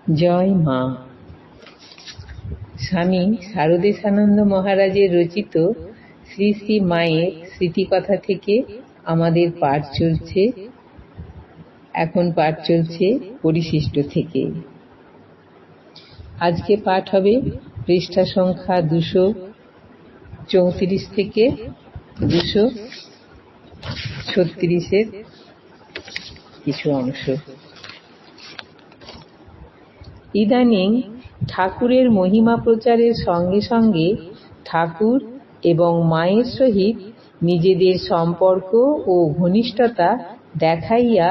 জয় মা। স্বামী শারদেশানন্দ মহারাজের রচিত শ্রী শ্রী মায়ের স্মৃতিকথা থেকে আমাদের পাঠ চলছে। এখন পাঠ চলছে পরিশিষ্ট থেকে। আজকে পাঠ হবে পৃষ্ঠা সংখ্যা 234 থেকে 236 কিছু অংশ। ইদানিং ঠাকুরের মহিমা প্রচারের সঙ্গে সঙ্গে ঠাকুর এবং মায়ের সহিত নিজেদের সম্পর্ক ও ঘনিষ্ঠতা দেখাইয়া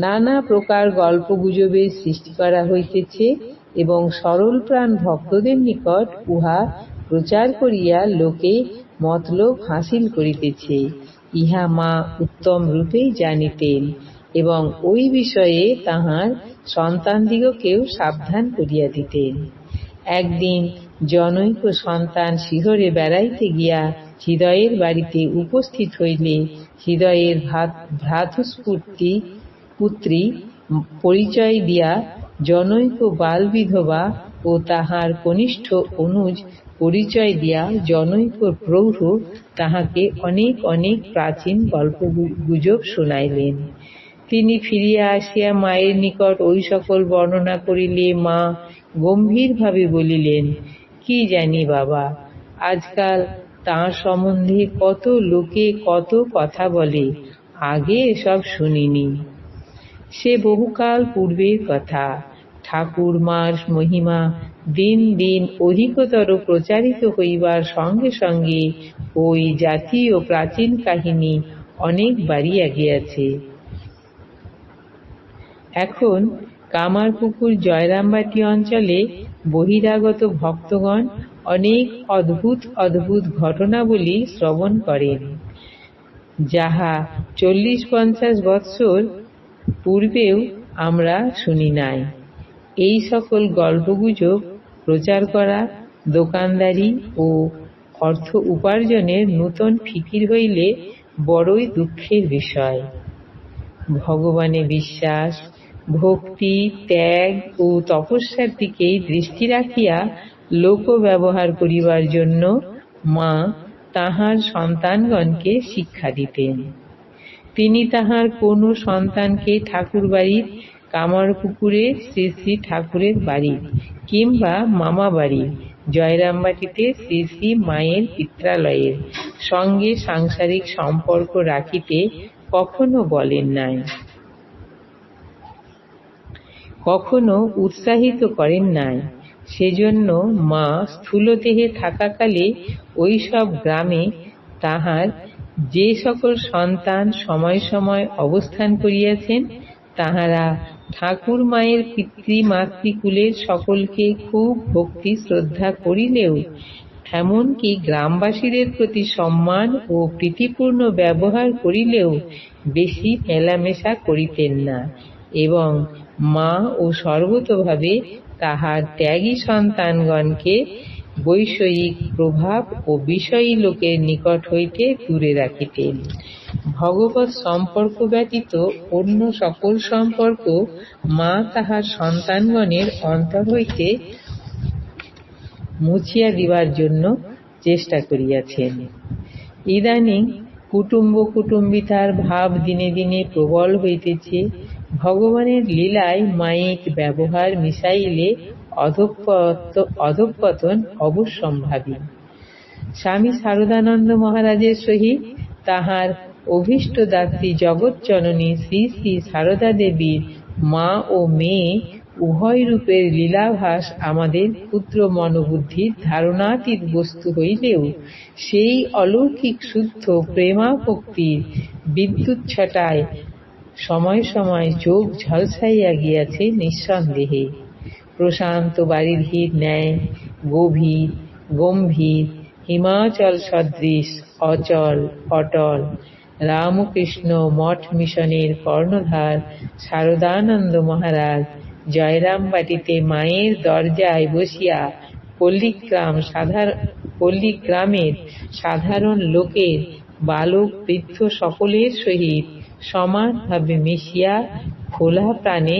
নানা প্রকার গল্পগুজবের সৃষ্টি করা হইতেছে এবং সরল প্রাণ ভক্তদের নিকট উহা প্রচার করিয়া লোকে মতলব হাসিল করিতেছে, ইহা মা উত্তম রূপেই জানিতেন এবং ওই বিষয়ে তাহার সন্তানদিগকেও সাবধান করিয়া দিতেন। একদিন জনৈক সন্তান শিহরে বেড়াইতে গিয়া হৃদয়ের বাড়িতে উপস্থিত হইলে হৃদয়ের ভ্রাতুষ্পুত্রী পুত্রী পরিচয় দিয়া জনৈক বাল বিধবা ও তাহার কনিষ্ঠ অনুজ পরিচয় দিয়া জনৈক প্রৌঢ় তাহাকে অনেক অনেক প্রাচীন গল্প গুজব শুনাইলেন। তিনি ফিরিয়া আসিয়া মায়ের নিকট ওই সকল বর্ণনা করিলে মা গম্ভীরভাবে বলিলেন, কি জানি বাবা, আজকাল তাঁর সম্বন্ধে কত লোকে কত কথা বলে, আগে এসব শুনিনি। সে বহুকাল পূর্বের কথা। ঠাকুর মার মহিমা দিন দিন অধিকতর প্রচারিত হইবার সঙ্গে সঙ্গে ওই জাতীয় প্রাচীন কাহিনী অনেক বাড়িয়া গিয়াছে। এখন কামারপুকুর জয়রামবাটি অঞ্চলে বহিরাগত ভক্তগণ অনেক অদ্ভুত অদ্ভুত ঘটনাবলী শ্রবণ করেন, যাহা 40-50 বৎসর পূর্বেও আমরা শুনি নাই। এই সকল গল্পগুজব প্রচার করা দোকানদারি ও অর্থ উপার্জনের নূতন ফিকির হইলে বড়ই দুঃখের বিষয়। ভগবানে বিশ্বাস, ভক্তি, ত্যাগ ও তপস্যার দিকেই দৃষ্টি রাখিয়া লোক ব্যবহার করিবার জন্য মা তাহার সন্তানগণকে শিক্ষা দিতেন। তিনি তাহার কোনো সন্তানকে ঠাকুর বাড়ির কামারপুকুরে শ্রী শ্রী ঠাকুরের বাড়ি কিংবা মামা বাড়ি জয়রামবাটিতে শ্রী শ্রী মায়ের পিত্রালয়ের সঙ্গে সাংসারিক সম্পর্ক রাখিতে কখনো বলেন নাই, কখনো উৎসাহিত করেন নাই। সেজন্য মা স্থূলদেহে থাকাকালে ওই সব গ্রামে তাহার যে সকল সন্তান সময় সময় অবস্থান করিয়াছেন, তাহারা ঠাকুর মায়ের পিতৃমাতৃকুলের সকলকে খুব ভক্তি শ্রদ্ধা করিলেও, এমনকি গ্রামবাসীদের প্রতি সম্মান ও প্রীতিপূর্ণ ব্যবহার করিলেও বেশি মেলামেশা করিতেন না এবং মা ও সর্বতোভাবে তাহার ত্যাগী সন্তানগণকে বৈষয়িক প্রভাব ও বিষয়ী লোকের নিকট হইতে দূরে রাখিতেন। ভগবৎ সম্পর্ক ব্যতীত অন্য সকল সম্পর্ক মা তাহার সন্তানগণের অন্তর হইতে মুছিয়া দিবার জন্য চেষ্টা করিয়াছেন। ইদানিং কুটুম্ব কুটুম্বিতার ভাব দিনে দিনে প্রবল হইতেছে। ভগবানের লীলায় মায়িক ব্যবহার মিশাইলে অধঃপতন অবশ্যম্ভাবী। স্বামী শারদানন্দ মহারাজের সহিত তাহার অভীষ্টদাত্রী জগৎজননী শ্রী শ্রী সারদা দেবীর মা ও মেয়ে উভয় রূপের লীলাভাস আমাদের ক্ষুদ্র মনোবুদ্ধির ধারণাতীত বস্তু হইলেও সেই অলৌকিক শুদ্ধ প্রেমাভক্তির বিদ্যুৎছটায় সময় সময় চোখ ঝলসাইয়া গিয়াছে নিঃসন্দেহে। প্রশান্ত বারিধির ন্যায় গভীর গম্ভীর হিমাচল সদৃশ অচল অটল রামকৃষ্ণ মঠ মিশনের কর্ণধার শারদানন্দ মহারাজ জয়রামবাটিতে মায়ের দরজায় বসিয়া পল্লীগ্রামের সাধারণ লোকের বালক বৃদ্ধ সকলের সহিত সমানভাবে মিশিয়া খোলা প্রাণে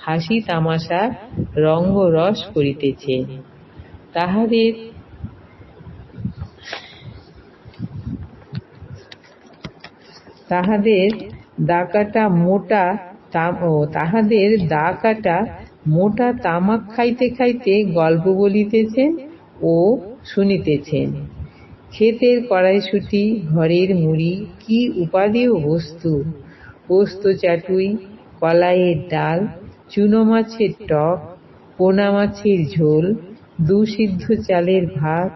হাসি তামাশা রঙ্গরস করিতেছেন। তাহাদের দা কাটা মোটা তামাক খাইতে খাইতে গল্প বলিতেছেন ও শুনিতেছেন। ক্ষেতের কড়াইশুঁটি, ঘরের মুড়ি কি উপাদেয় বস্তু! পোস্ত চাটুই, কলাইয়ের ডাল, চুনো মাছের টক, পোনা মাছের ঝোল, দুসিদ্ধ চালের ভাত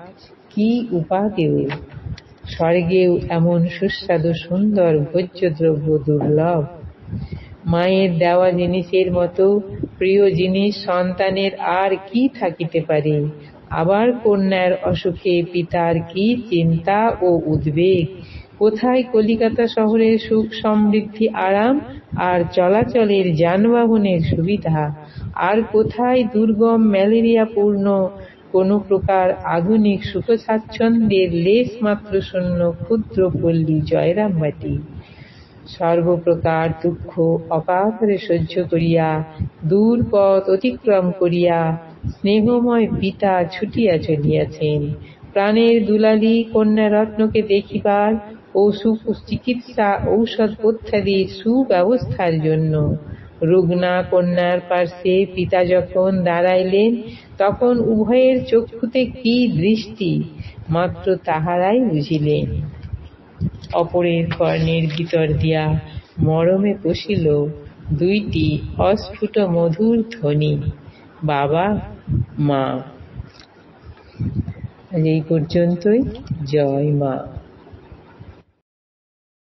কি উপাদেয়! স্বর্গেও এমন সুস্বাদু সুন্দর ভোজ্যদ্রব্য দুর্লভ। মায়ের দেওয়া জিনিসের মতো প্রিয় জিনিস সন্তানের আর কি থাকিতে পারে! আবার কন্যার অসুখে পিতার কি চিন্তা ও উদ্বেগ! কোথায় কলিকাতা শহরের সুখ সমৃদ্ধি আরাম আর চলাচলের যানবাহনের সুবিধা, আর কোথায় দুর্গম ম্যালেরিয়াপূর্ণ কোন প্রকার আধুনিক সুখ স্বাচ্ছন্দ্যের লেশ মাত্র শূন্য ক্ষুদ্র পল্লী জয়রামবাটি। সর্বপ্রকার দুঃখ অকাতরে সহ্য করিয়া, দূর পথ অতিক্রম করিয়া স্নেহময় পিতা ছুটিয়া চলিয়াছেন প্রাণের দুলালী কন্যারত্নকে দেখিবার ও চিকিৎসা ঔষধ পথ্যাদির সুব্যবস্থার জন্য। রুগ্না কন্যার পার্শ্বে পিতা যখন দাঁড়াইলেন, তখন উভয়ের চক্ষুতে কি দৃষ্টি মাত্র তাহারাই বুঝিলেন। অপরের কর্ণের ভিতর দিয়া মরমে পশিল দুইটি অস্ফুট মধুর ধ্বনি, বাবা মা। আজ এই পর্যন্তই। জয় মা।